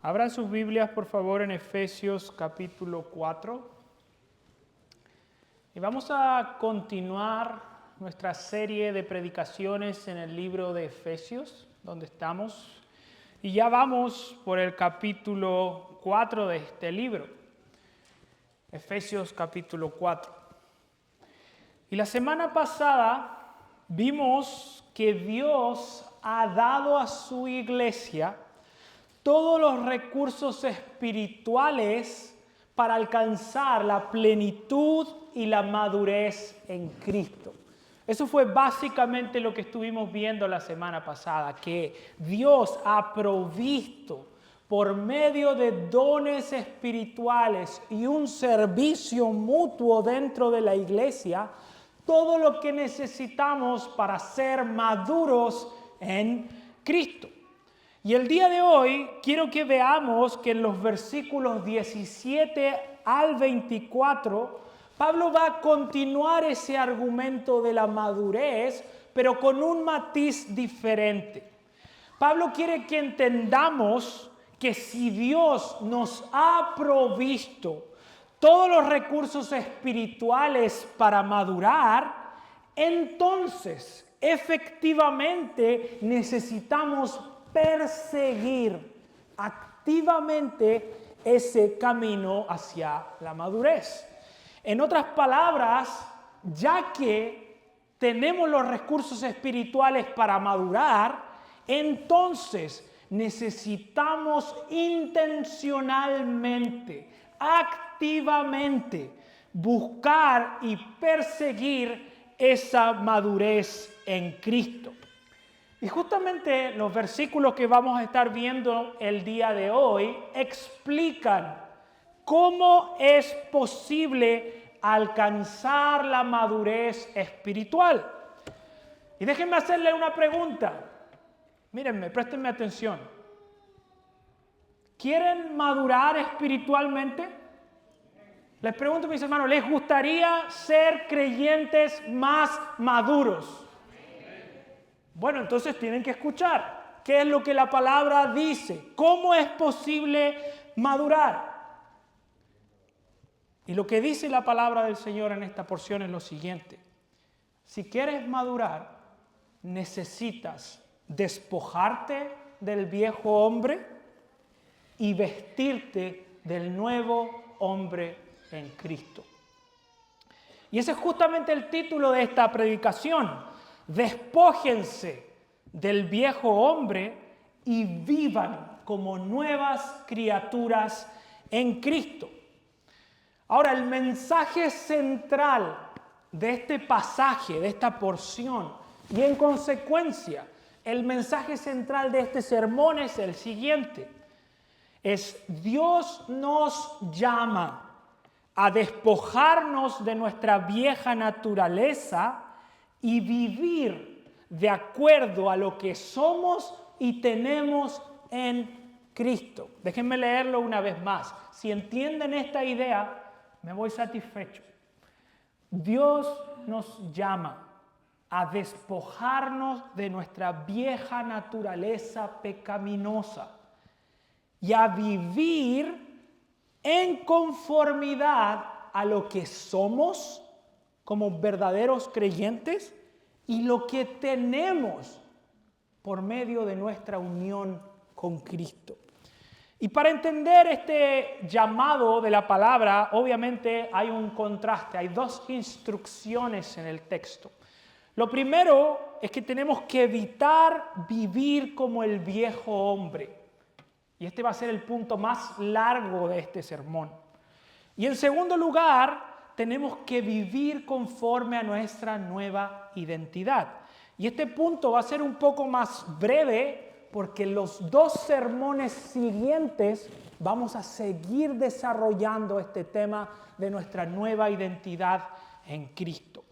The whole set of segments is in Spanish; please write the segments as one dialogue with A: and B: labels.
A: Abran sus Biblias, por favor, en Efesios capítulo 4. Y vamos a continuar nuestra serie de predicaciones en el libro de Efesios, donde estamos. Y ya vamos por el capítulo 4 de este libro. Efesios capítulo 4. Y la semana pasada vimos que Dios ha dado a su iglesia todos los recursos espirituales para alcanzar la plenitud y la madurez en Cristo. Eso fue básicamente lo que estuvimos viendo la semana pasada, que Dios ha provisto por medio de dones espirituales y un servicio mutuo dentro de la iglesia, todo lo que necesitamos para ser maduros en Cristo. Y el día de hoy quiero que veamos que en los versículos 17 al 24, Pablo va a continuar ese argumento de la madurez, pero con un matiz diferente. Pablo quiere que entendamos que si Dios nos ha provisto todos los recursos espirituales para madurar, entonces efectivamente necesitamos perseguir activamente ese camino hacia la madurez. En otras palabras, ya que tenemos los recursos espirituales para madurar, entonces necesitamos intencionalmente, activamente, buscar y perseguir esa madurez en Cristo. Y justamente los versículos que vamos a estar viendo el día de hoy explican cómo es posible alcanzar la madurez espiritual. Y déjenme hacerle una pregunta. Mírenme, préstenme atención. ¿Quieren madurar espiritualmente? Les pregunto, mis hermanos, ¿les gustaría ser creyentes más maduros? Bueno, entonces tienen que escuchar qué es lo que la palabra dice, cómo es posible madurar. Y lo que dice la palabra del Señor en esta porción es lo siguiente: si quieres madurar, necesitas despojarte del viejo hombre y vestirte del nuevo hombre en Cristo. Y ese es justamente el título de esta predicación. Despójense del viejo hombre y vivan como nuevas criaturas en Cristo. Ahora, el mensaje central de este pasaje, de esta porción, y en consecuencia, el mensaje central de este sermón es el siguiente: Dios nos llama a despojarnos de nuestra vieja naturaleza y vivir de acuerdo a lo que somos y tenemos en Cristo. Déjenme leerlo una vez más. Si entienden esta idea, me voy satisfecho. Dios nos llama a despojarnos de nuestra vieja naturaleza pecaminosa y a vivir en conformidad a lo que somos como verdaderos creyentes y lo que tenemos por medio de nuestra unión con Cristo. Y para entender este llamado de la palabra, obviamente hay un contraste, hay dos instrucciones en el texto. Lo primero es que tenemos que evitar vivir como el viejo hombre. Y este va a ser el punto más largo de este sermón. Y en segundo lugar, tenemos que vivir conforme a nuestra nueva identidad. Y este punto va a ser un poco más breve porque los dos sermones siguientes vamos a seguir desarrollando este tema de nuestra nueva identidad en Cristo.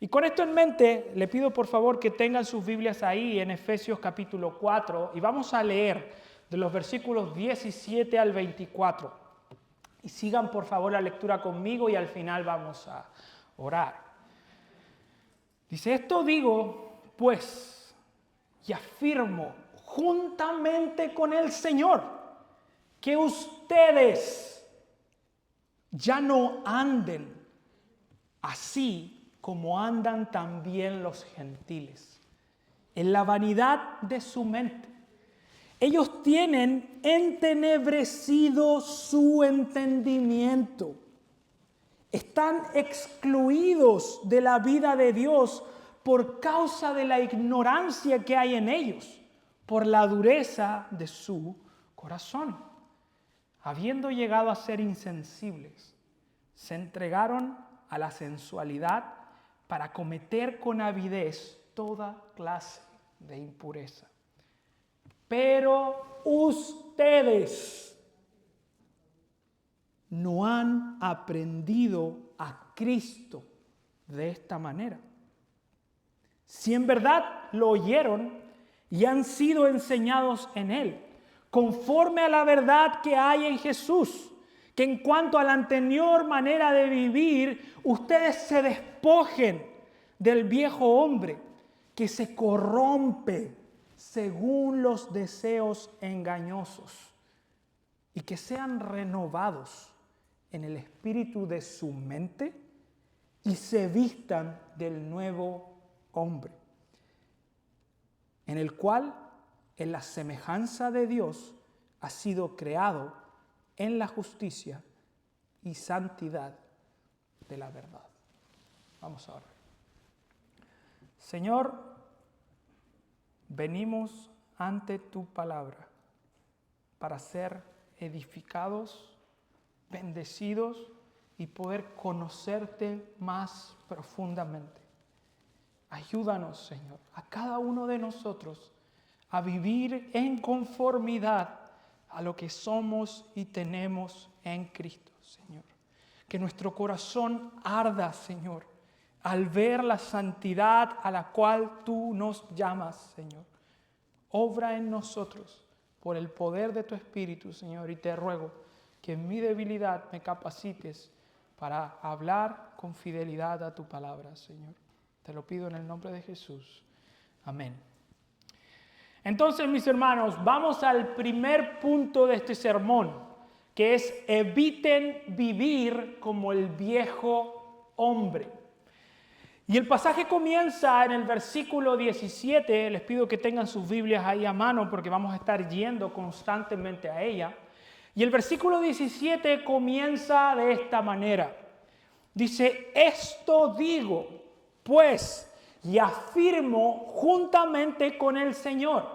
A: Y con esto en mente, le pido por favor que tengan sus Biblias ahí en Efesios capítulo 4 y vamos a leer de los versículos 17 al 24. Y sigan por favor la lectura conmigo y al final vamos a orar. Dice: esto digo, pues, y afirmo juntamente con el Señor, que ustedes ya no anden así como andan también los gentiles, en la vanidad de su mente. Ellos tienen entenebrecido su entendimiento. Están excluidos de la vida de Dios por causa de la ignorancia que hay en ellos, por la dureza de su corazón. Habiendo llegado a ser insensibles, se entregaron a la sensualidad para cometer con avidez toda clase de impureza. Pero ustedes no han aprendido a Cristo de esta manera. Si en verdad lo oyeron y han sido enseñados en Él, conforme a la verdad que hay en Jesús, que en cuanto a la anterior manera de vivir, ustedes se despojen del viejo hombre que se corrompe según los deseos engañosos, y que sean renovados en el espíritu de su mente y se vistan del nuevo hombre, en el cual, en la semejanza de Dios, ha sido creado en la justicia y santidad de la verdad. Vamos a orar. Señor, venimos ante tu palabra para ser edificados, bendecidos y poder conocerte más profundamente. Ayúdanos, Señor, a cada uno de nosotros a vivir en conformidad a lo que somos y tenemos en Cristo, Señor. Que nuestro corazón arda, Señor, al ver la santidad a la cual tú nos llamas, Señor. Obra en nosotros por el poder de tu Espíritu, Señor, y te ruego que en mi debilidad me capacites para hablar con fidelidad a tu palabra, Señor. Te lo pido en el nombre de Jesús. Amén. Entonces, mis hermanos, vamos al primer punto de este sermón, que es eviten vivir como el viejo hombre. Y el pasaje comienza en el versículo 17. Les pido que tengan sus Biblias ahí a mano porque vamos a estar yendo constantemente a ella. Y el versículo 17 comienza de esta manera. Dice, esto digo, pues, y afirmo juntamente con el Señor,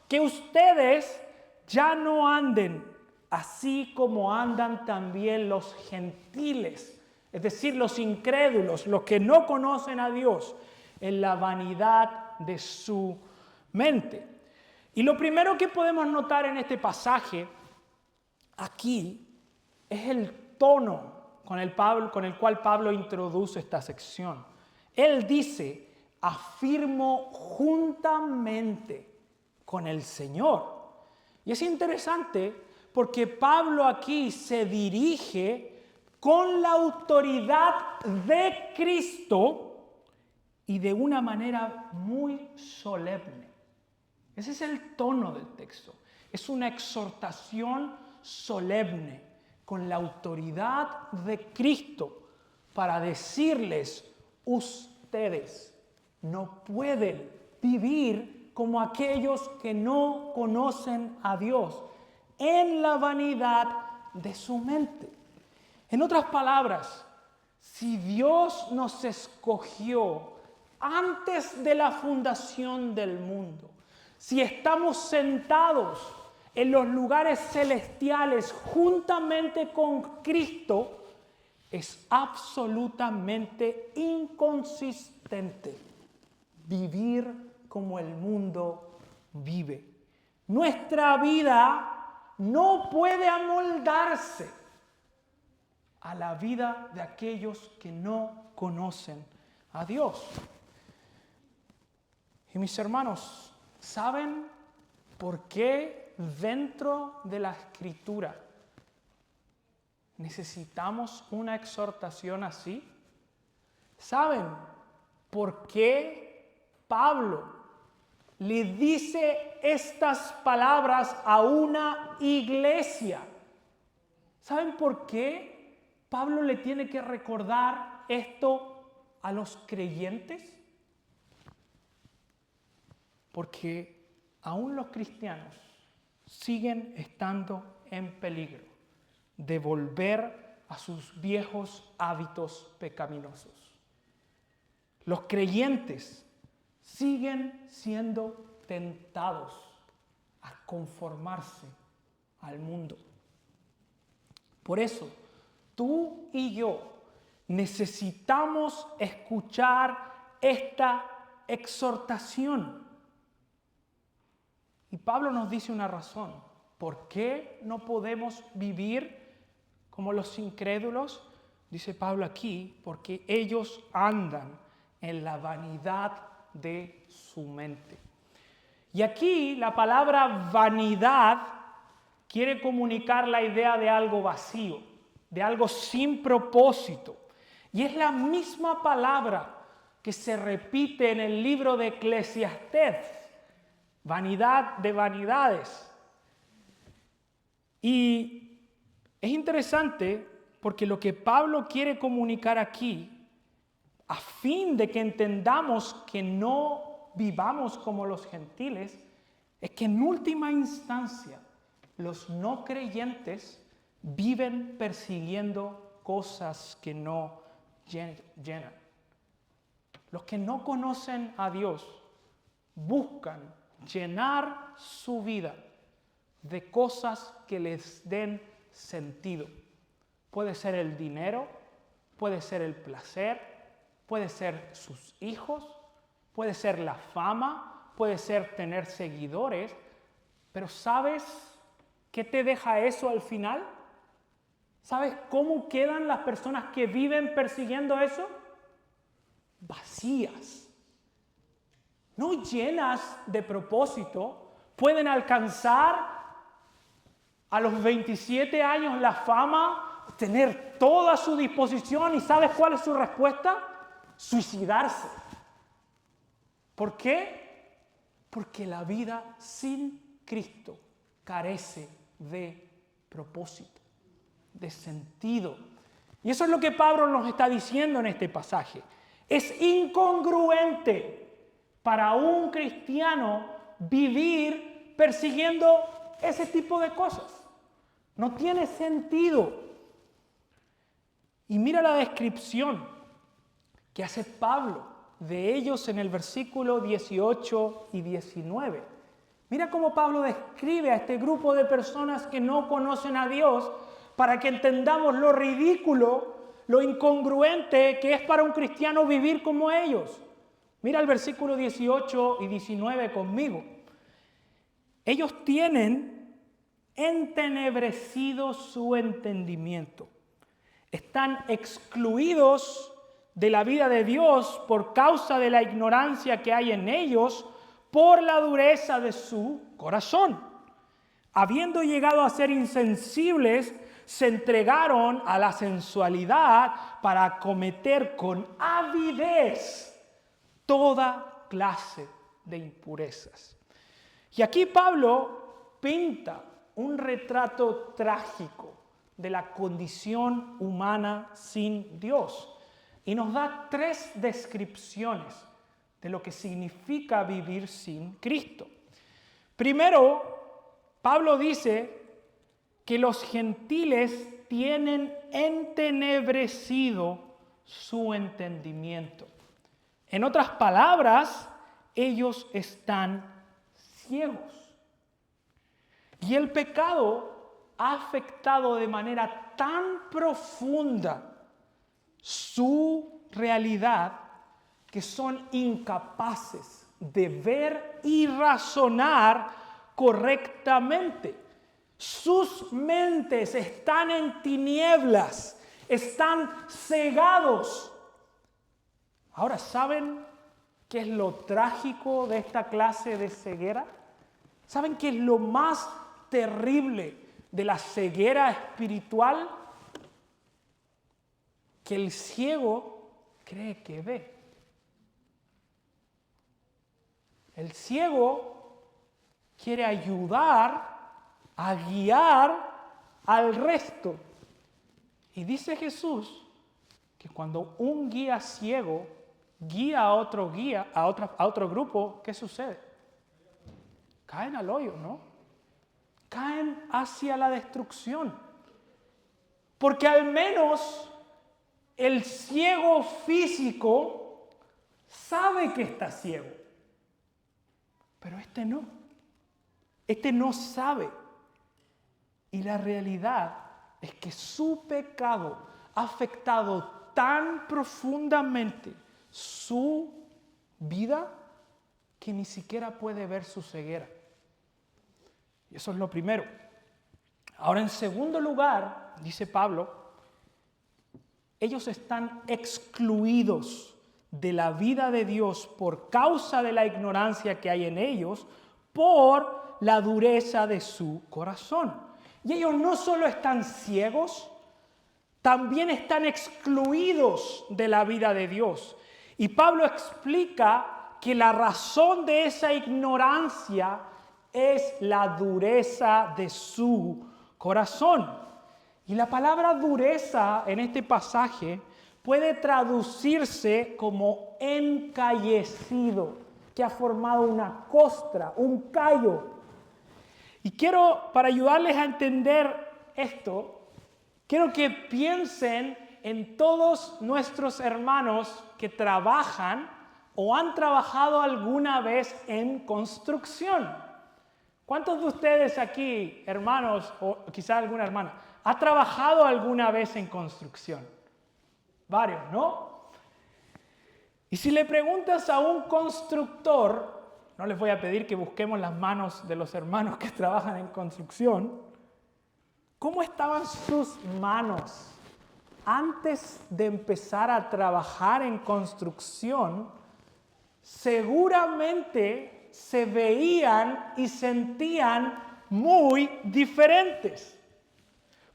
A: que ustedes ya no anden así como andan también los gentiles, es decir, los incrédulos, los que no conocen a Dios, en la vanidad de su mente. Y lo primero que podemos notar en este pasaje aquí es el tono con el cual Pablo introduce esta sección. Él dice, afirmo juntamente con el Señor. Y es interesante porque Pablo aquí se dirige con la autoridad de Cristo y de una manera muy solemne. Ese es el tono del texto. Es una exhortación solemne con la autoridad de Cristo para decirles, ustedes no pueden vivir como aquellos que no conocen a Dios en la vanidad de su mente. En otras palabras, si Dios nos escogió antes de la fundación del mundo, si estamos sentados en los lugares celestiales juntamente con Cristo, es absolutamente inconsistente vivir como el mundo vive. Nuestra vida no puede amoldarse a la vida de aquellos que no conocen a Dios. Y mis hermanos, ¿saben por qué dentro de la Escritura necesitamos una exhortación así? ¿Saben por qué Pablo le dice estas palabras a una iglesia ¿Saben por qué Pablo le tiene que recordar esto a los creyentes? Porque aún los cristianos siguen estando en peligro de volver a sus viejos hábitos pecaminosos. Los creyentes siguen siendo tentados a conformarse al mundo. Por eso, tú y yo necesitamos escuchar esta exhortación. Y Pablo nos dice una razón. ¿Por qué no podemos vivir como los incrédulos? Dice Pablo aquí, porque ellos andan en la vanidad de su mente. Y aquí la palabra vanidad quiere comunicar la idea de algo vacío, de algo sin propósito. Y es la misma palabra que se repite en el libro de Eclesiastés. Vanidad de vanidades. Y es interesante porque lo que Pablo quiere comunicar aquí, a fin de que entendamos que no vivamos como los gentiles, es que en última instancia los no creyentes viven persiguiendo cosas que no llenan. Los que no conocen a Dios buscan llenar su vida de cosas que les den sentido. Puede ser el dinero, puede ser el placer, puede ser sus hijos, puede ser la fama, puede ser tener seguidores, pero ¿sabes qué te deja eso al final? ¿Sabes cómo quedan las personas que viven persiguiendo eso? Vacías. No llenas de propósito, pueden alcanzar a los 27 años la fama, tener toda a su disposición y ¿sabes cuál es su respuesta? Suicidarse. ¿Por qué? Porque la vida sin Cristo carece de propósito, de sentido. Y eso es lo que Pablo nos está diciendo en este pasaje. Es incongruente para un cristiano vivir persiguiendo ese tipo de cosas. No tiene sentido. Y mira la descripción que hace Pablo de ellos en el versículo 18 y 19. Mira cómo Pablo describe a este grupo de personas que no conocen a Dios para que entendamos lo ridículo, lo incongruente que es para un cristiano vivir como ellos. Mira el versículo 18 y 19 conmigo. Ellos tienen entenebrecido su entendimiento. Están excluidos de la vida de Dios por causa de la ignorancia que hay en ellos, por la dureza de su corazón. Habiendo llegado a ser insensibles, se entregaron a la sensualidad para cometer con avidez toda clase de impurezas. Y aquí Pablo pinta un retrato trágico de la condición humana sin Dios y nos da 3 descripciones de lo que significa vivir sin Cristo. Primero, Pablo dice que los gentiles tienen entenebrecido su entendimiento. En otras palabras, ellos están ciegos. Y el pecado ha afectado de manera tan profunda su realidad que son incapaces de ver y razonar correctamente. Sus mentes están en tinieblas, están cegados. Ahora, ¿saben qué es lo trágico de esta clase de ceguera? ¿Saben qué es lo más terrible de la ceguera espiritual? Que el ciego cree que ve. El ciego quiere ayudar a guiar al resto Y dice Jesús que cuando un guía ciego guía a otro a otro grupo, ¿qué sucede? Caen al hoyo, ¿no? Caen hacia la destrucción. Porque al menos el ciego físico sabe que está ciego. Pero este no. Este no sabe. Y la realidad es que su pecado ha afectado tan profundamente su vida que ni siquiera puede ver su ceguera. Y eso es lo primero. Ahora, en segundo lugar, dice Pablo, ellos están excluidos de la vida de Dios por causa de la ignorancia que hay en ellos, por la dureza de su corazón. Y ellos no solo están ciegos, también están excluidos de la vida de Dios. Y Pablo explica que la razón de esa ignorancia es la dureza de su corazón. Y la palabra dureza en este pasaje puede traducirse como encallecido, que ha formado una costra, un callo. Y quiero, para ayudarles a entender esto, quiero que piensen en todos nuestros hermanos que trabajan o han trabajado alguna vez en construcción. ¿Cuántos de ustedes aquí, hermanos, o quizá alguna hermana, ha trabajado alguna vez en construcción? Varios, ¿no? Y si le preguntas a un constructor, no les voy a pedir que busquemos las manos de los hermanos que trabajan en construcción, ¿cómo estaban sus manos antes de empezar a trabajar en construcción? Seguramente se veían y sentían muy diferentes.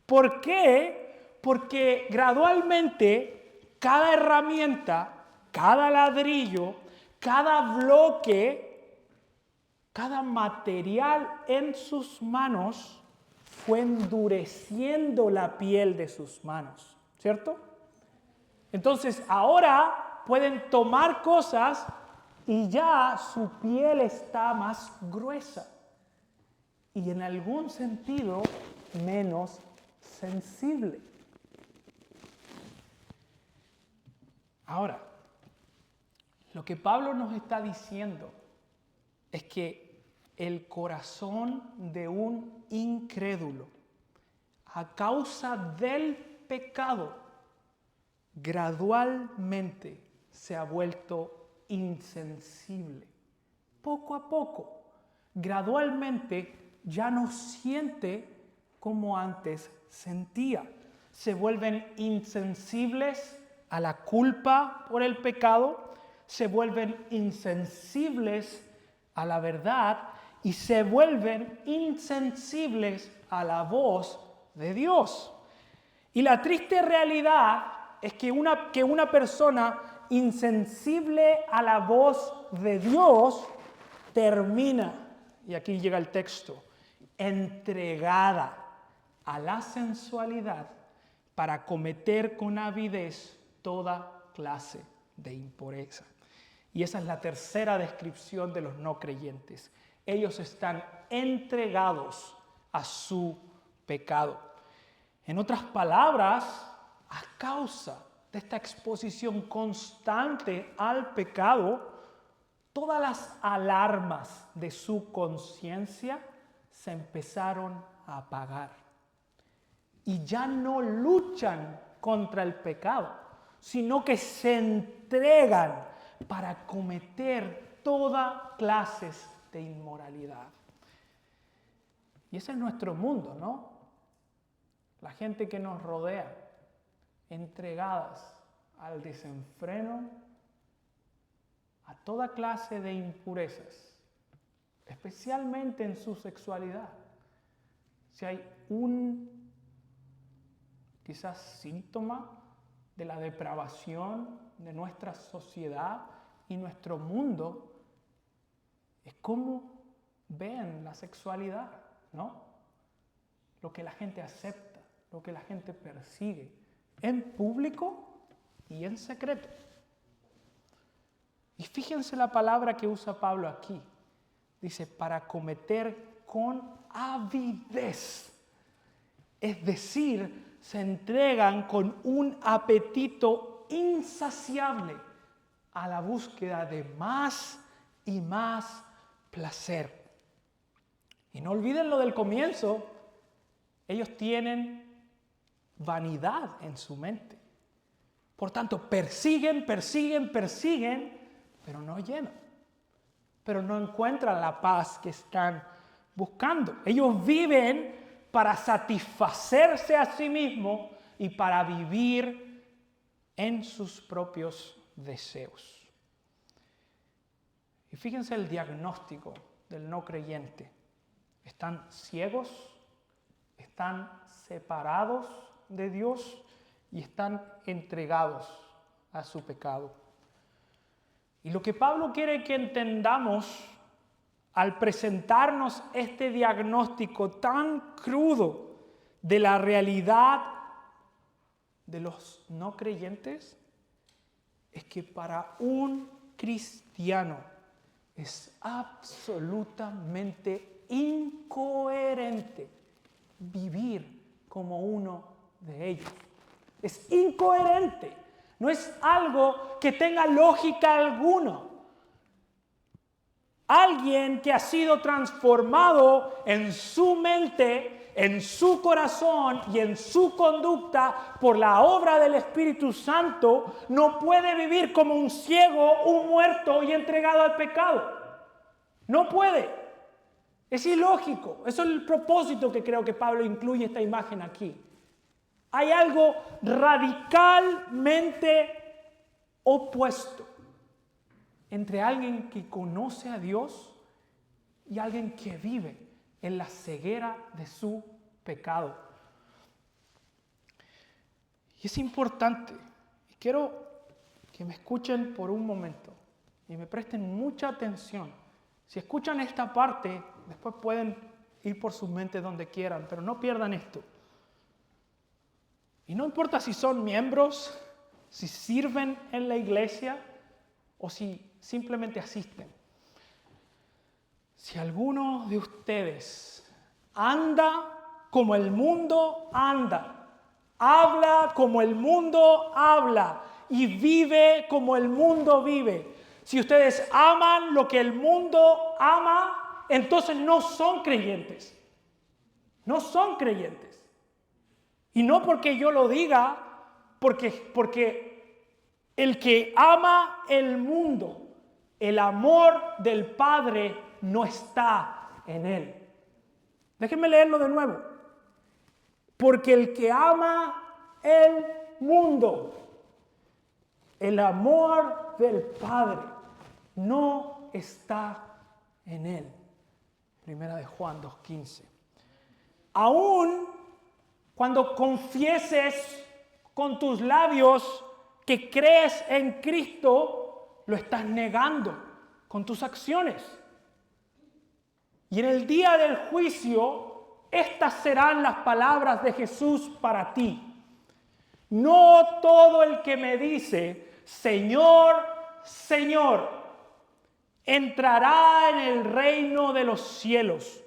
A: ¿Por qué? Porque gradualmente cada herramienta, cada ladrillo, cada bloque, cada material en sus manos fue endureciendo la piel de sus manos, ¿cierto? Entonces ahora pueden tomar cosas y ya su piel está más gruesa y en algún sentido menos sensible. Ahora, lo que Pablo nos está diciendo es que el corazón de un incrédulo, a causa del pecado, gradualmente se ha vuelto insensible. Poco a poco, gradualmente ya no siente como antes sentía. Se vuelven insensibles a la culpa por el pecado, se vuelven insensibles a la verdad y se vuelven insensibles a la voz de Dios. Y la triste realidad es que una persona insensible a la voz de Dios termina, y aquí llega el texto, entregada a la sensualidad para cometer con avidez toda clase de impureza. Y esa es la tercera descripción de los no creyentes. Ellos están entregados a su pecado. En otras palabras, a causa de esta exposición constante al pecado, todas las alarmas de su conciencia se empezaron a apagar. Y ya no luchan contra el pecado, sino que se entregan para cometer toda clase de inmoralidad. Y ese es nuestro mundo, ¿no? La gente que nos rodea, entregadas al desenfreno, a toda clase de impurezas, especialmente en su sexualidad. Si hay un quizás síntoma de la depravación de nuestra sociedad y nuestro mundo, es cómo ven la sexualidad, ¿no? Lo que la gente acepta, lo que la gente persigue, en público y en secreto. Y fíjense la palabra que usa Pablo aquí. Dice, para cometer con avidez. Es decir, se entregan con un apetito insaciable a la búsqueda de más y más placer. Y no olviden lo del comienzo, ellos tienen vanidad en su mente. Por tanto, persiguen, pero no llenan. Pero no encuentran la paz que están buscando. Ellos viven para satisfacerse a sí mismos y para vivir en sus propios deseos. Y fíjense el diagnóstico del no creyente. Están ciegos, están separados de Dios y están entregados a su pecado. Y lo que Pablo quiere que entendamos al presentarnos este diagnóstico tan crudo de la realidad de los no creyentes es que para un cristiano es absolutamente incoherente vivir como uno de ellos. Es incoherente. No es algo que tenga lógica alguna. Alguien que ha sido transformado en su mente, en su corazón y en su conducta por la obra del Espíritu Santo, no puede vivir como un ciego, un muerto y entregado al pecado. No puede. Es ilógico. Eso es el propósito que creo que Pablo incluye esta imagen aquí. Hay algo radicalmente opuesto entre alguien que conoce a Dios y alguien que vive en la ceguera de su pecado. Y es importante, y quiero que me escuchen por un momento y me presten mucha atención. Si escuchan esta parte, después pueden ir por sus mentes donde quieran, pero no pierdan esto. Y no importa si son miembros, si sirven en la iglesia o si simplemente asisten. Si alguno de ustedes anda como el mundo anda, habla como el mundo habla y vive como el mundo vive, si ustedes aman lo que el mundo ama, entonces no son creyentes. No son creyentes. Y no porque yo lo diga, porque el que ama el mundo, el amor del Padre no está en él. Déjenme leerlo de nuevo. Porque el que ama el mundo, el amor del Padre no está en él. Primera de Juan 2:15. Aún cuando confieses con tus labios que crees en Cristo, lo estás negando con tus acciones. Y en el día del juicio, estas serán las palabras de Jesús para ti. No todo el que me dice, Señor, Señor, entrará en el reino de los cielos,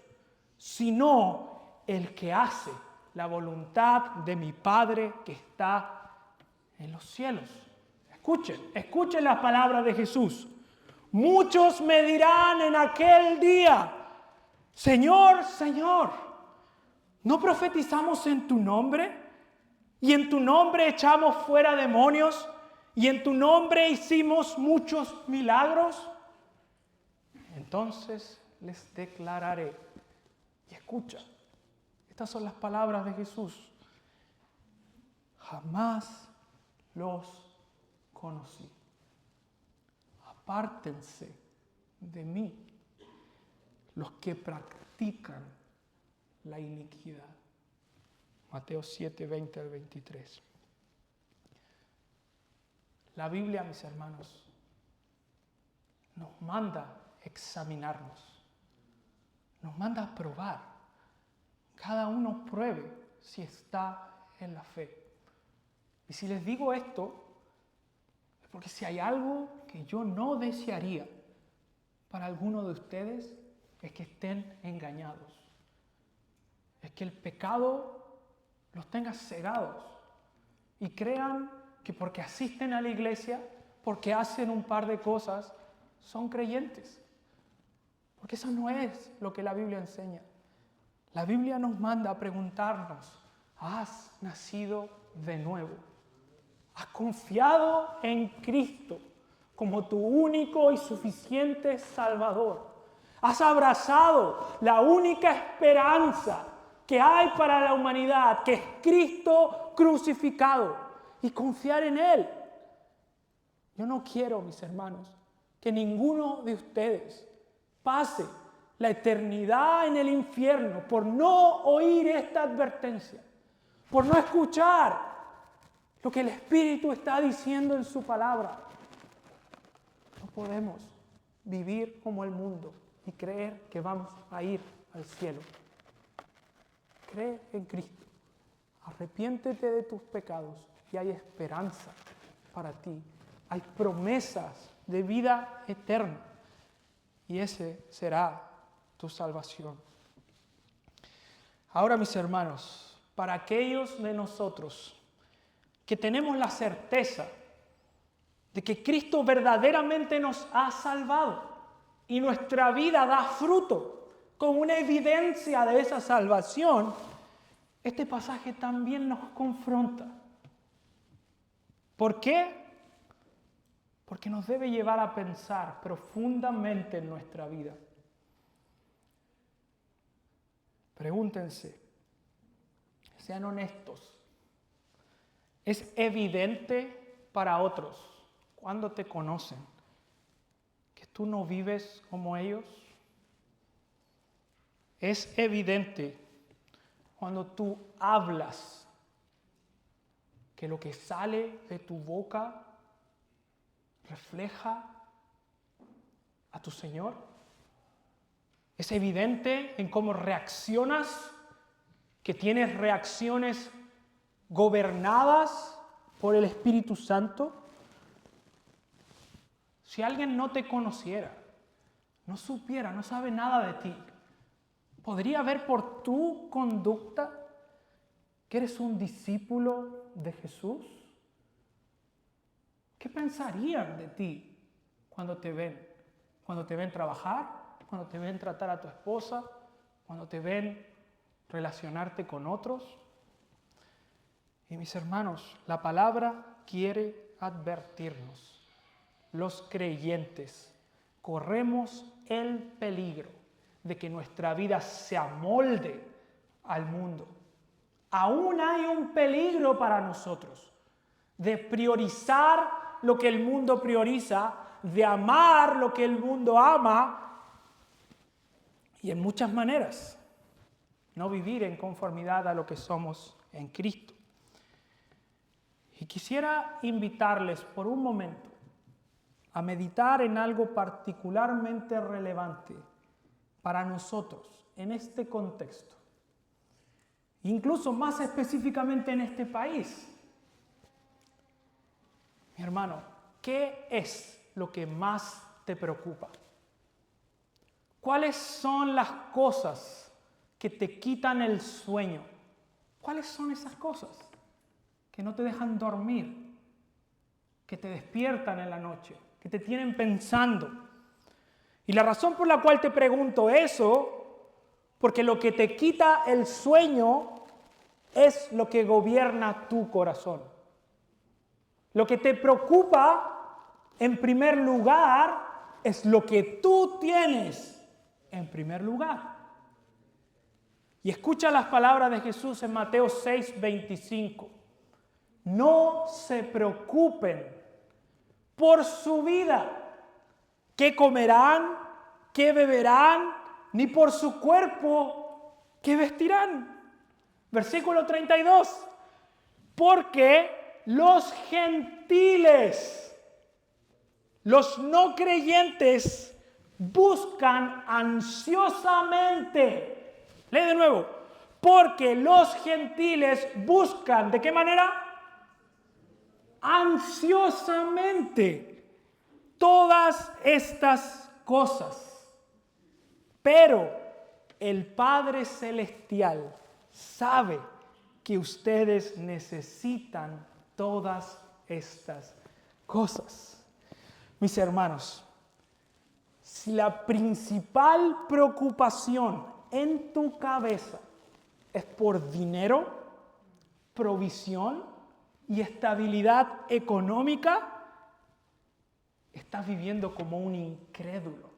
A: sino el que hace la voluntad de mi Padre que está en los cielos. Escuchen las palabras de Jesús. Muchos me dirán en aquel día, Señor, Señor, ¿no profetizamos en tu nombre? Y en tu nombre echamos fuera demonios, y en tu nombre hicimos muchos milagros. Entonces les declararé, y escucha, estas son las palabras de Jesús. Jamás los conocí. Apártense de mí los que practican la iniquidad. Mateo 7, 20 al 23. La Biblia, mis hermanos, nos manda examinarnos. Nos manda a probar. Cada uno pruebe si está en la fe. Y si les digo esto, es porque si hay algo que yo no desearía para alguno de ustedes, es que estén engañados. Es que el pecado los tenga cegados y crean que porque asisten a la iglesia, porque hacen un par de cosas, son creyentes. Porque eso no es lo que la Biblia enseña. La Biblia nos manda a preguntarnos, ¿has nacido de nuevo? ¿Has confiado en Cristo como tu único y suficiente Salvador? ¿Has abrazado la única esperanza que hay para la humanidad, que es Cristo crucificado, y confiar en Él? Yo no quiero, mis hermanos, que ninguno de ustedes pase la eternidad en el infierno por no oír esta advertencia, por no escuchar lo que el Espíritu está diciendo en su palabra. No podemos vivir como el mundo y creer que vamos a ir al cielo. Cree en Cristo, arrepiéntete de tus pecados y hay esperanza para ti. Hay promesas de vida eterna y ese será tu salvación. Ahora, mis hermanos, para aquellos de nosotros que tenemos la certeza de que Cristo verdaderamente nos ha salvado y nuestra vida da fruto con una evidencia de esa salvación, este pasaje también nos confronta. ¿Por qué? Porque nos debe llevar a pensar profundamente en nuestra vida. Pregúntense, sean honestos. ¿Es evidente para otros, cuando te conocen, que tú no vives como ellos? ¿Es evidente cuando tú hablas que lo que sale de tu boca refleja a tu Señor? ¿Es evidente en cómo reaccionas, que tienes reacciones gobernadas por el Espíritu Santo? Si alguien no te conociera, no supiera, no sabe nada de ti, ¿podría ver por tu conducta que eres un discípulo de Jesús? ¿Qué pensarían de ti cuando te ven? Cuando te ven trabajar, cuando te ven tratar a tu esposa, cuando te ven relacionarte con otros. Y mis hermanos, la palabra quiere advertirnos. Los creyentes corremos el peligro de que nuestra vida se amolde al mundo. Aún hay un peligro para nosotros de priorizar lo que el mundo prioriza, de amar lo que el mundo ama y en muchas maneras no vivir en conformidad a lo que somos en Cristo. Y quisiera invitarles por un momento a meditar en algo particularmente relevante para nosotros en este contexto, incluso más específicamente en este país. Mi hermano, ¿qué es lo que más te preocupa? ¿Cuáles son las cosas que te quitan el sueño? ¿Cuáles son esas cosas que no te dejan dormir, que te despiertan en la noche, que te tienen pensando? Y la razón por la cual te pregunto eso, porque lo que te quita el sueño es lo que gobierna tu corazón. Lo que te preocupa, en primer lugar, es lo que tú tienes en primer lugar. Y escucha las palabras de Jesús en Mateo 6:25. No se preocupen por su vida, qué comerán, qué beberán, ni por su cuerpo, qué vestirán. Versículo 32. Porque los gentiles, los no creyentes, buscan ansiosamente. Lee de nuevo. Porque los gentiles buscan, ¿de qué manera? ansiosamente todas estas cosas. Pero el Padre Celestial sabe que ustedes necesitan todas estas cosas. Mis hermanos, si la principal preocupación en tu cabeza es por dinero, provisión y estabilidad económica, estás viviendo como un incrédulo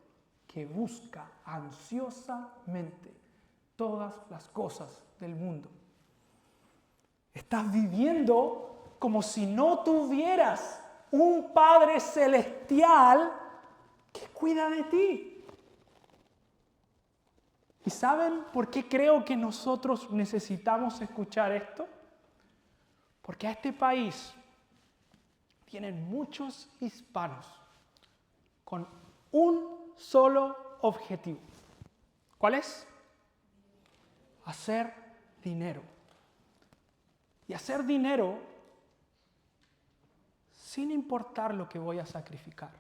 A: que busca ansiosamente todas las cosas del mundo. Estás viviendo como si no tuvieras un Padre Celestial que cuida de ti. ¿Y saben por qué creo que nosotros necesitamos escuchar esto? Porque a este país vienen muchos hispanos con un solo objetivo. ¿Cuál es? Hacer dinero. Y hacer dinero sin importar lo que voy a sacrificar.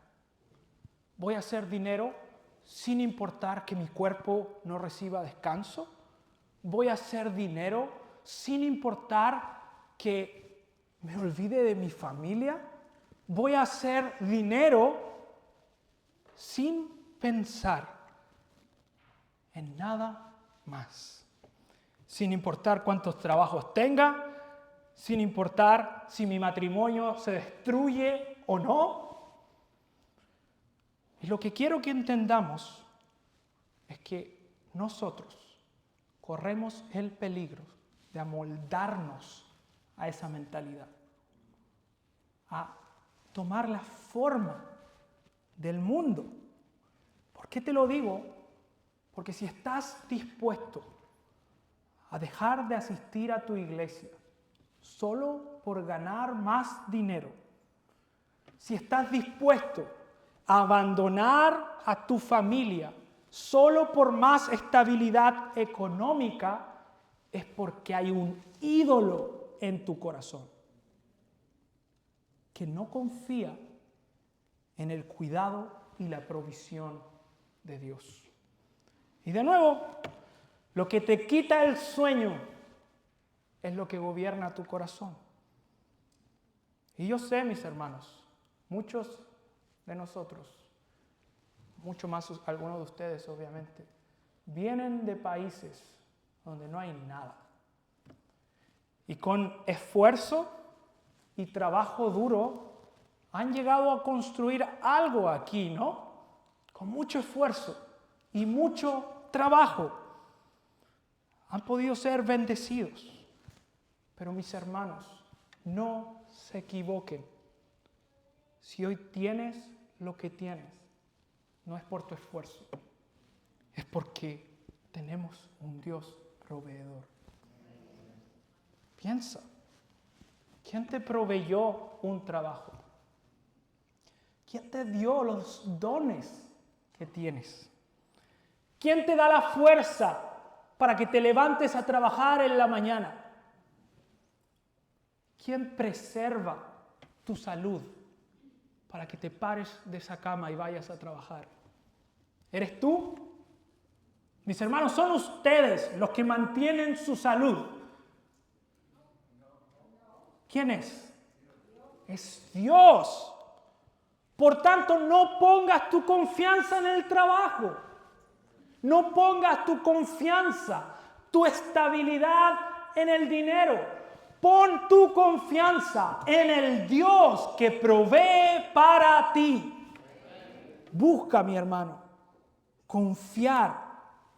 A: Voy a hacer dinero sin importar que mi cuerpo no reciba descanso. Voy a hacer dinero sin importar que me olvide de mi familia. Voy a hacer dinero sin pensar en nada más. Sin importar cuántos trabajos tenga, sin importar si mi matrimonio se destruye o no. Y lo que quiero que entendamos es que nosotros corremos el peligro de amoldarnos a esa mentalidad, a tomar la forma del mundo. ¿Por qué te lo digo? Porque si estás dispuesto a dejar de asistir a tu iglesia solo por ganar más dinero, si estás dispuesto a abandonar a tu familia solo por más estabilidad económica, es porque hay un ídolo en tu corazón que no confía en el cuidado y la provisión de Dios. Y de nuevo, lo que te quita el sueño es lo que gobierna tu corazón. Y yo sé, mis hermanos, muchos de nosotros, mucho más algunos de ustedes obviamente, vienen de países donde no hay nada. Y con esfuerzo y trabajo duro han llegado a construir algo aquí, ¿no? Con mucho esfuerzo y mucho trabajo. Han podido ser bendecidos. Pero mis hermanos, no se equivoquen. Si hoy tienes lo que tienes, no es por tu esfuerzo, es porque tenemos un Dios proveedor. Piensa, ¿quién te proveyó un trabajo? ¿Quién te dio los dones que tienes? ¿Quién te da la fuerza para que te levantes a trabajar en la mañana? ¿Quién preserva tu salud para que te pares de esa cama y vayas a trabajar? ¿Eres tú? Mis hermanos, son ustedes los que mantienen su salud. ¿Quién es? Es Dios. Por tanto, no pongas tu confianza en el trabajo. No pongas tu confianza, tu estabilidad en el dinero. Pon tu confianza en el Dios que provee para ti. Busca, mi hermano, confiar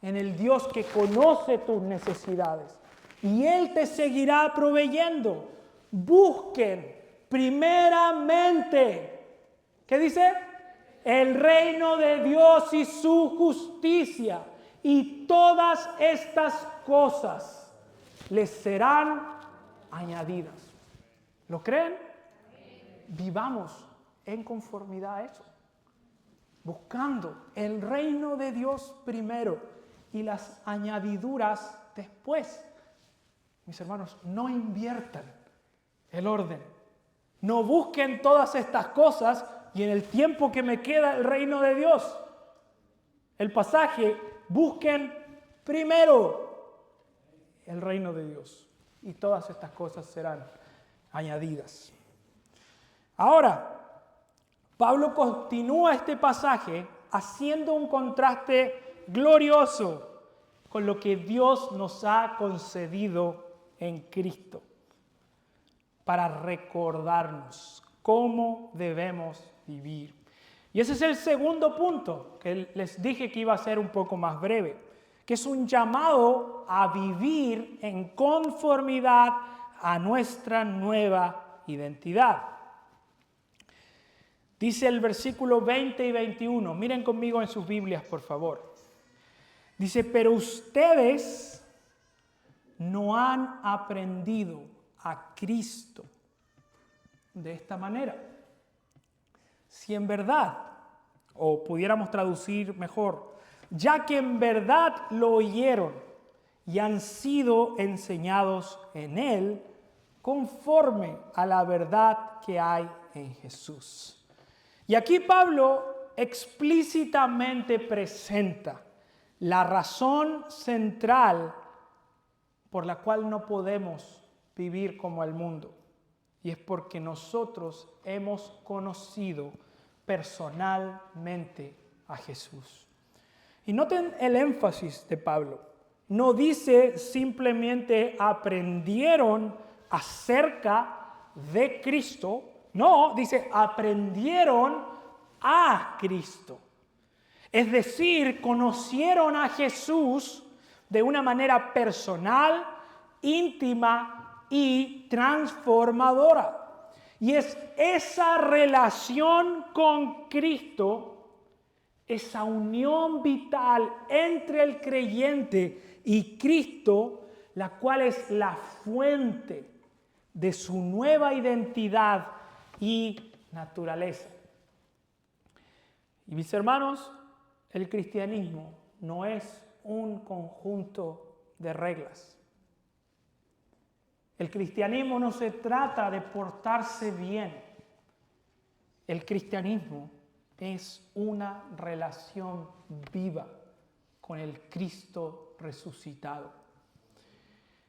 A: en el Dios que conoce tus necesidades y Él te seguirá proveyendo. Busquen primeramente, ¿qué dice? El reino de Dios y su justicia, y todas estas cosas les serán añadidas. ¿Lo creen? Vivamos en conformidad a eso, buscando el reino de Dios primero y las añadiduras después. Mis hermanos, no inviertan el orden No busquen todas estas cosas y en el tiempo que me queda el reino de Dios. El pasaje, busquen primero el reino de Dios y todas estas cosas serán añadidas. Ahora, Pablo continúa este pasaje haciendo un contraste glorioso con lo que Dios nos ha concedido en Cristo para recordarnos cómo debemos vivir. Y ese es el segundo punto que les dije que iba a ser un poco más breve, que es un llamado a vivir en conformidad a nuestra nueva identidad. Dice el versículo 20 y 21, miren conmigo en sus Biblias, por favor. Dice, pero ustedes no han aprendido a Cristo de esta manera. Si en verdad, o pudiéramos traducir mejor, ya que en verdad lo oyeron y han sido enseñados en Él, conforme a la verdad que hay en Jesús. Y aquí Pablo explícitamente presenta la razón central por la cual no podemos vivir como el mundo. Y es porque nosotros hemos conocido personalmente a Jesús. Y noten el énfasis de Pablo. No dice simplemente aprendieron acerca de Cristo. No, dice aprendieron a Cristo. Es decir, conocieron a Jesús de una manera personal, íntima y transformadora. Y es esa relación con Cristo, esa unión vital entre el creyente y Cristo, la cual es la fuente de su nueva identidad y naturaleza. Y mis hermanos, el cristianismo no es un conjunto de reglas. El cristianismo no se trata de portarse bien. El cristianismo es una relación viva con el Cristo resucitado.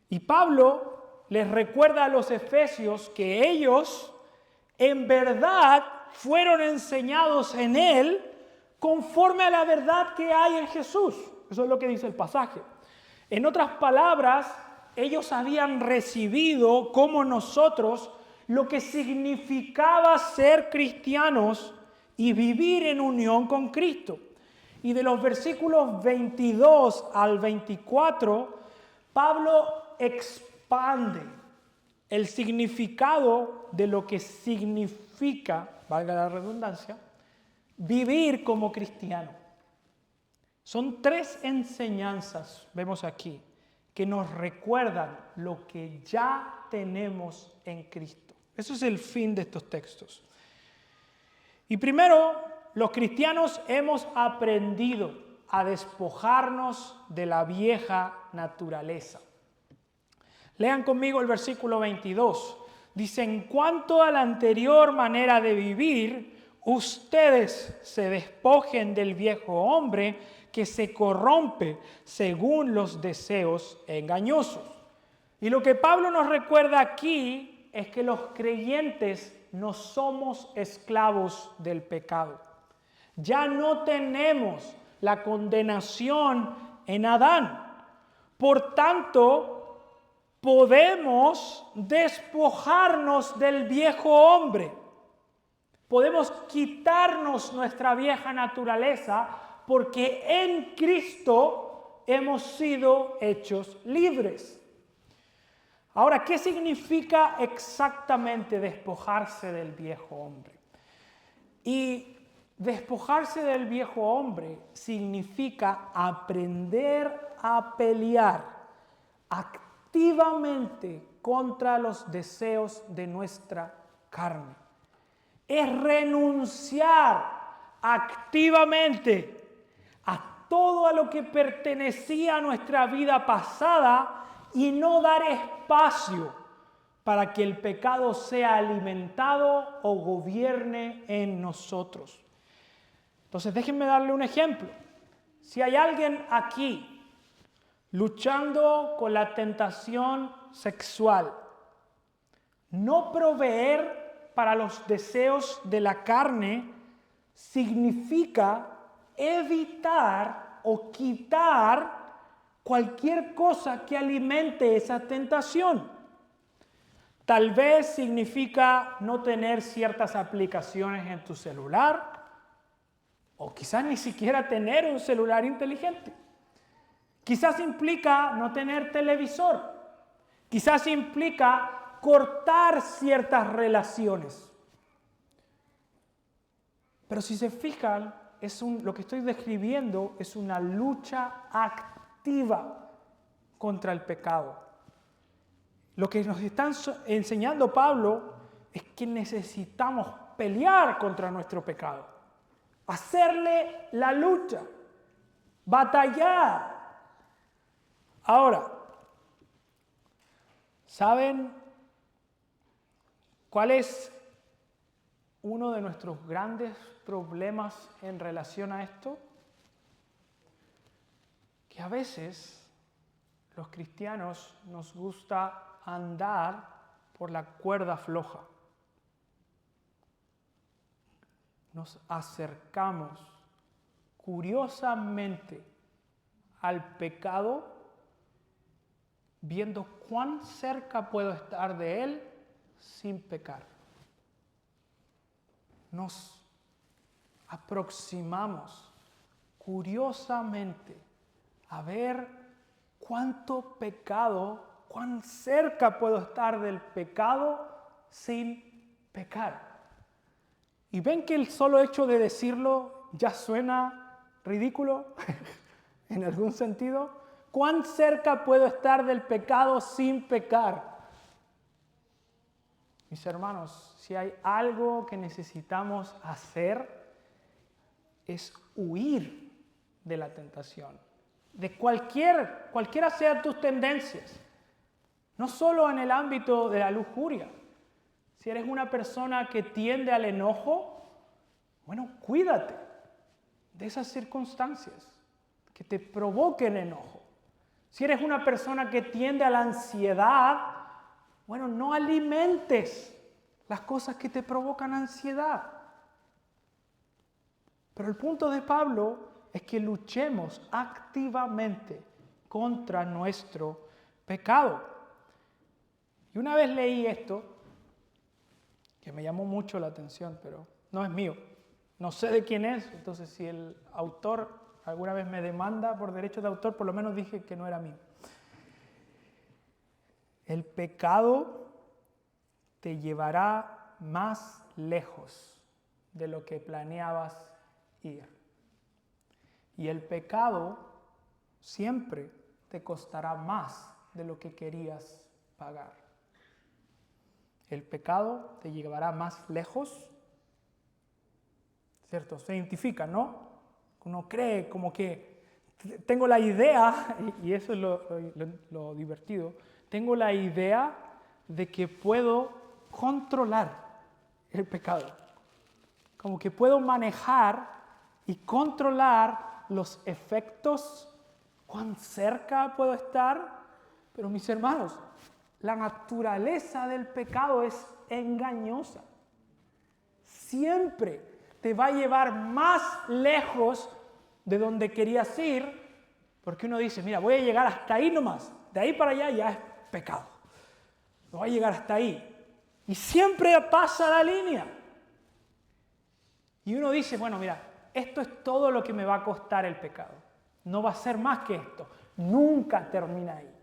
A: Y Pablo les recuerda a los efesios que ellos en verdad fueron enseñados en Él conforme a la verdad que hay en Jesús. Eso es lo que dice el pasaje. En otras palabras, ellos habían recibido como nosotros lo que significaba ser cristianos y vivir en unión con Cristo. Y de los versículos 22 al 24, Pablo expande el significado de lo que significa, valga la redundancia, vivir como cristiano. Son 3 enseñanzas, vemos aquí, que nos recuerdan lo que ya tenemos en Cristo. Eso es el fin de estos textos. Y primero, los cristianos hemos aprendido a despojarnos de la vieja naturaleza. Lean conmigo el versículo 22. Dice, en cuanto a la anterior manera de vivir, ustedes se despojen del viejo hombre que se corrompe según los deseos engañosos. Y lo que Pablo nos recuerda aquí es que los creyentes no somos esclavos del pecado. Ya no tenemos la condenación en Adán. Por tanto, podemos despojarnos del viejo hombre. Podemos quitarnos nuestra vieja naturaleza porque en Cristo hemos sido hechos libres. Ahora, ¿qué significa exactamente despojarse del viejo hombre? Y despojarse del viejo hombre significa aprender a pelear activamente contra los deseos de nuestra carne. Es renunciar activamente a todo a lo que pertenecía a nuestra vida pasada y no dar espacio para que el pecado sea alimentado o gobierne en nosotros. Entonces, déjenme darle un ejemplo. Si hay alguien aquí luchando con la tentación sexual, no proveer para los deseos de la carne significa evitar o quitar cualquier cosa que alimente esa tentación. Tal vez significa no tener ciertas aplicaciones en tu celular, o quizás ni siquiera tener un celular inteligente. Quizás implica no tener televisor. Quizás implica cortar ciertas relaciones. Pero si se fijan, lo que estoy describiendo es una lucha activa contra el pecado. Lo que nos está enseñando Pablo es que necesitamos pelear contra nuestro pecado, hacerle la lucha, batallar. Ahora, ¿saben cuál es uno de nuestros grandes problemas en relación a esto? Que a veces los cristianos nos gusta andar por la cuerda floja. Nos acercamos curiosamente al pecado, viendo cuán cerca puedo estar de él sin pecar. Nos aproximamos curiosamente a ver cuánto pecado, cuán cerca puedo estar del pecado sin pecar. Y ven que el solo hecho de decirlo ya suena ridículo en algún sentido. ¿Cuán cerca puedo estar del pecado sin pecar? Mis hermanos, si hay algo que necesitamos hacer es huir de la tentación, de cualquiera sean tus tendencias, no solo en el ámbito de la lujuria. Si eres una persona que tiende al enojo, bueno, cuídate de esas circunstancias que te provoquen enojo. Si eres una persona que tiende a la ansiedad, bueno, no alimentes las cosas que te provocan ansiedad. Pero el punto de Pablo es que luchemos activamente contra nuestro pecado. Y una vez leí esto, que me llamó mucho la atención, pero no es mío. No sé de quién es, entonces si el autor alguna vez me demanda por derechos de autor, por lo menos dije que no era mío. El pecado te llevará más lejos de lo que planeabas ir. Y el pecado siempre te costará más de lo que querías pagar. El pecado te llevará más lejos, ¿cierto? Se identifica, ¿no? Uno cree como que tengo la idea, y eso es lo divertido, tengo la idea de que puedo controlar el pecado. Como que puedo manejar y controlar los efectos, cuán cerca puedo estar. Pero mis hermanos, la naturaleza del pecado es engañosa. Siempre te va a llevar más lejos de donde querías ir, porque uno dice, mira, voy a llegar hasta ahí nomás, de ahí para allá ya es pecado. No voy a llegar hasta ahí. Y siempre pasa la línea. Y uno dice, bueno, mira, esto es todo lo que me va a costar el pecado. No va a ser más que esto. Nunca termina ahí.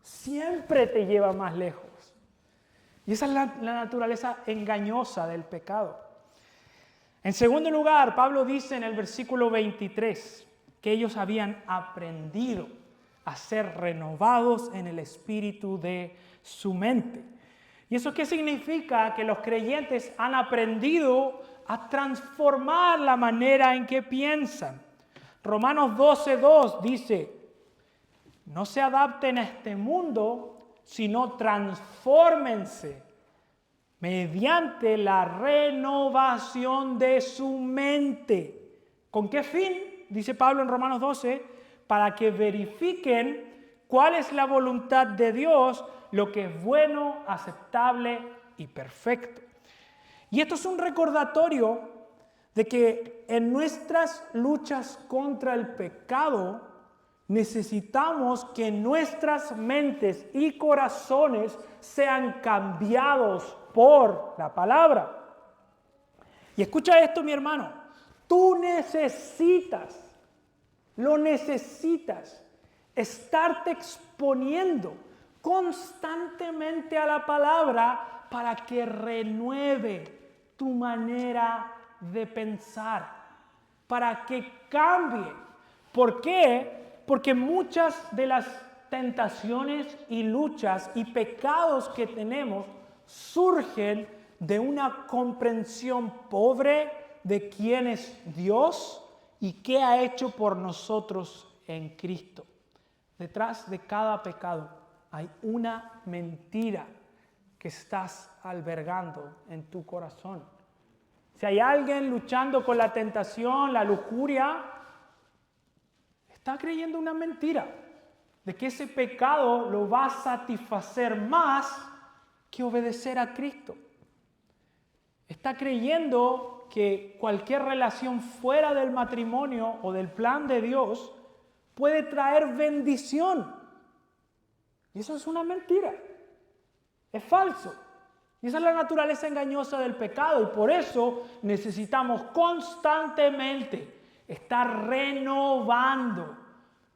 A: Siempre te lleva más lejos. Y esa es la naturaleza engañosa del pecado. En segundo lugar, Pablo dice en el versículo 23 que ellos habían aprendido a ser renovados en el espíritu de su mente. ¿Y eso qué significa? Que los creyentes han aprendido a transformar la manera en que piensan. Romanos 12:2 dice, no se adapten a este mundo, sino transfórmense mediante la renovación de su mente. ¿Con qué fin? Dice Pablo en Romanos 12, para que verifiquen cuál es la voluntad de Dios, lo que es bueno, aceptable y perfecto. Y esto es un recordatorio de que en nuestras luchas contra el pecado necesitamos que nuestras mentes y corazones sean cambiados por la palabra. Y escucha esto, mi hermano, tú lo necesitas, estarte exponiendo constantemente a la palabra para que renueve tu manera de pensar, para que cambie. ¿Por qué? Porque muchas de las tentaciones y luchas y pecados que tenemos surgen de una comprensión pobre de quién es Dios y qué ha hecho por nosotros en Cristo. Detrás de cada pecado hay una mentira que estás albergando en tu corazón. Si hay alguien luchando con la tentación, la lujuria, está creyendo una mentira de que ese pecado lo va a satisfacer más que obedecer a Cristo. Está creyendo que cualquier relación fuera del matrimonio o del plan de Dios puede traer bendición. Y eso es una mentira. Es falso. Y esa es la naturaleza engañosa del pecado. Y por eso necesitamos constantemente estar renovando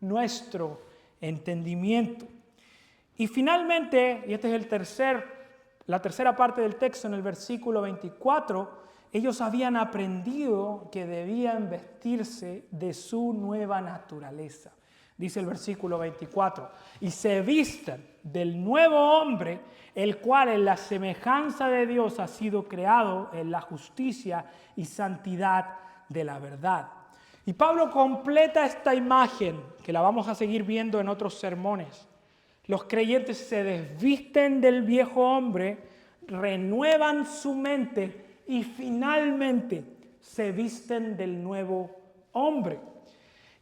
A: nuestro entendimiento. Y finalmente, y esta es la tercera parte del texto en el versículo 24, ellos habían aprendido que debían vestirse de su nueva naturaleza. Dice el versículo 24, y se vistan del nuevo hombre, el cual en la semejanza de Dios ha sido creado en la justicia y santidad de la verdad. Y Pablo completa esta imagen, que la vamos a seguir viendo en otros sermones. Los creyentes se desvisten del viejo hombre, renuevan su mente y finalmente se visten del nuevo hombre.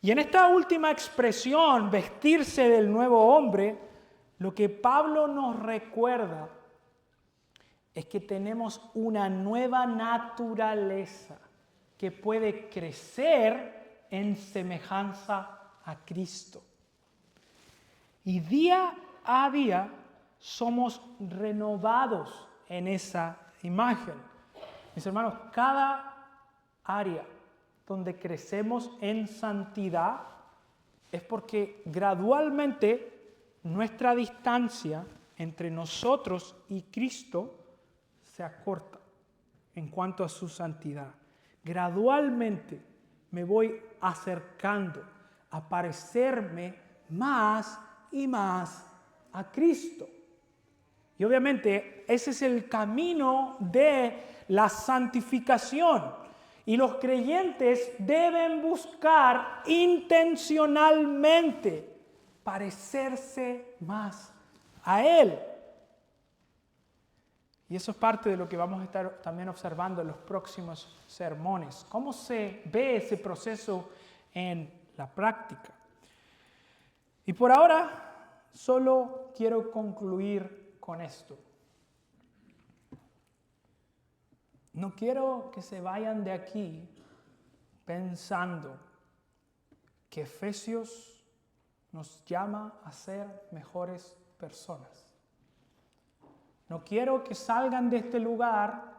A: Y en esta última expresión, vestirse del nuevo hombre, lo que Pablo nos recuerda es que tenemos una nueva naturaleza que puede crecer en semejanza a Cristo. Y día a día somos renovados en esa imagen. Mis hermanos, cada área donde crecemos en santidad es porque gradualmente nuestra distancia entre nosotros y Cristo se acorta en cuanto a su santidad. Gradualmente me voy acercando a parecerme más y más a Cristo. Y obviamente ese es el camino de la santificación. Y los creyentes deben buscar intencionalmente parecerse más a Él. Y eso es parte de lo que vamos a estar también observando en los próximos sermones. ¿Cómo se ve ese proceso en la práctica? Y por ahora solo quiero concluir con esto. No quiero que se vayan de aquí pensando que Efesios nos llama a ser mejores personas. No quiero que salgan de este lugar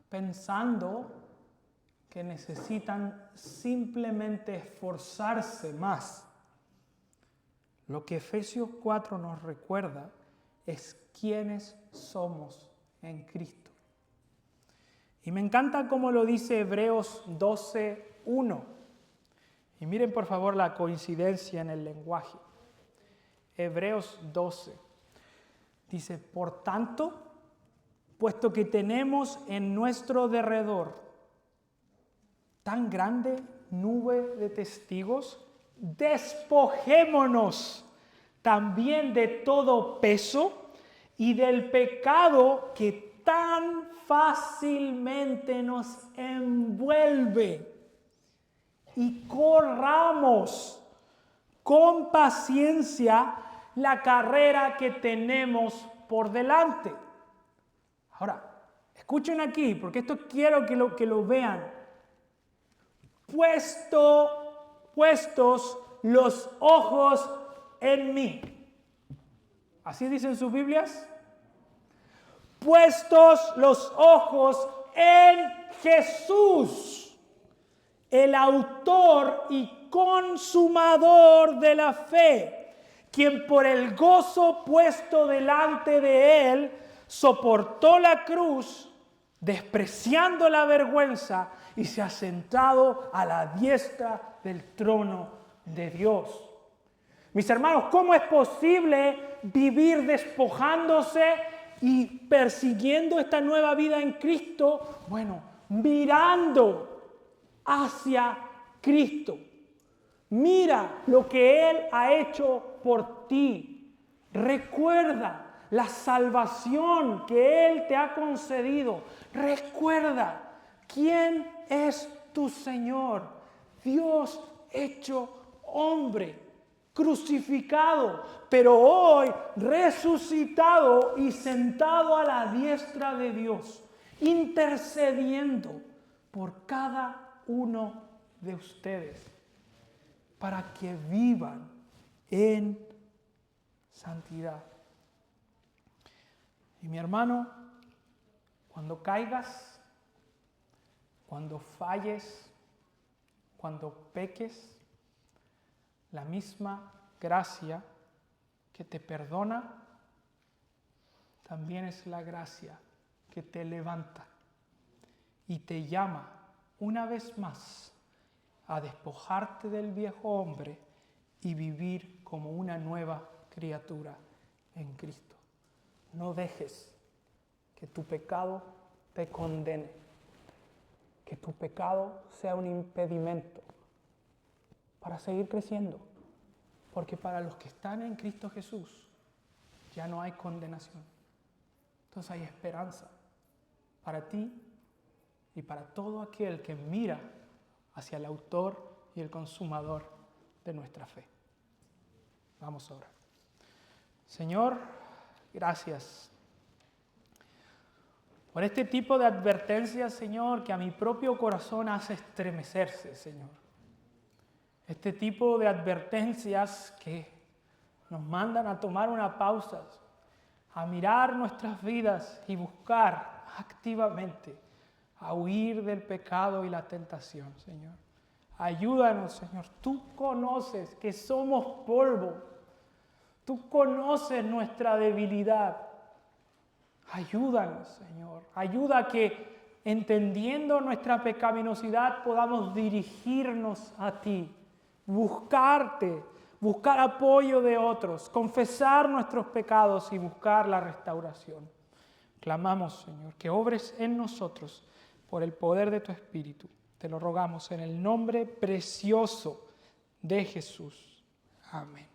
A: pensando que necesitan simplemente esforzarse más. Lo que Efesios 4 nos recuerda es quiénes somos en Cristo. Y me encanta cómo lo dice Hebreos 12:1. Y miren por favor la coincidencia en el lenguaje. Hebreos 12. Dice, por tanto, puesto que tenemos en nuestro derredor tan grande nube de testigos, despojémonos también de todo peso y del pecado que tan fácilmente nos envuelve. Y corramos con paciencia la carrera que tenemos por delante. Ahora, escuchen aquí, porque esto quiero que lo vean. Puestos los ojos en mí. ¿Así dicen sus Biblias? Puestos los ojos en Jesús, el autor y consumador de la fe, quien por el gozo puesto delante de él soportó la cruz, despreciando la vergüenza, y se ha sentado a la diestra del trono de Dios. Mis hermanos, ¿cómo es posible vivir despojándose y persiguiendo esta nueva vida en Cristo? Bueno, mirando hacia Cristo. Mira lo que Él ha hecho por ti. Recuerda la salvación que Él te ha concedido. Recuerda quién es tu Señor. Dios hecho hombre, crucificado, pero hoy resucitado y sentado a la diestra de Dios, intercediendo por cada uno de ustedes para que vivan en santidad. Y mi hermano, cuando caigas, cuando falles, cuando peques, la misma gracia que te perdona, también es la gracia que te levanta y te llama una vez más a despojarte del viejo hombre y vivir como una nueva criatura en Cristo. No dejes que tu pecado te condene, que tu pecado sea un impedimento para seguir creciendo, porque para los que están en Cristo Jesús ya no hay condenación. Entonces hay esperanza para ti y para todo aquel que mira hacia el autor y el consumador de nuestra fe. Vamos a orar. Señor, gracias por este tipo de advertencias, Señor, que a mi propio corazón hace estremecerse, Señor. Este tipo de advertencias que nos mandan a tomar una pausa, a mirar nuestras vidas y buscar activamente a huir del pecado y la tentación, Señor. Ayúdanos, Señor. Tú conoces que somos polvo. Tú conoces nuestra debilidad. Ayúdanos, Señor. Ayuda a que, entendiendo nuestra pecaminosidad, podamos dirigirnos a ti, buscarte, buscar apoyo de otros, confesar nuestros pecados y buscar la restauración. Clamamos, Señor, que obres en nosotros por el poder de tu Espíritu. Te lo rogamos en el nombre precioso de Jesús. Amén.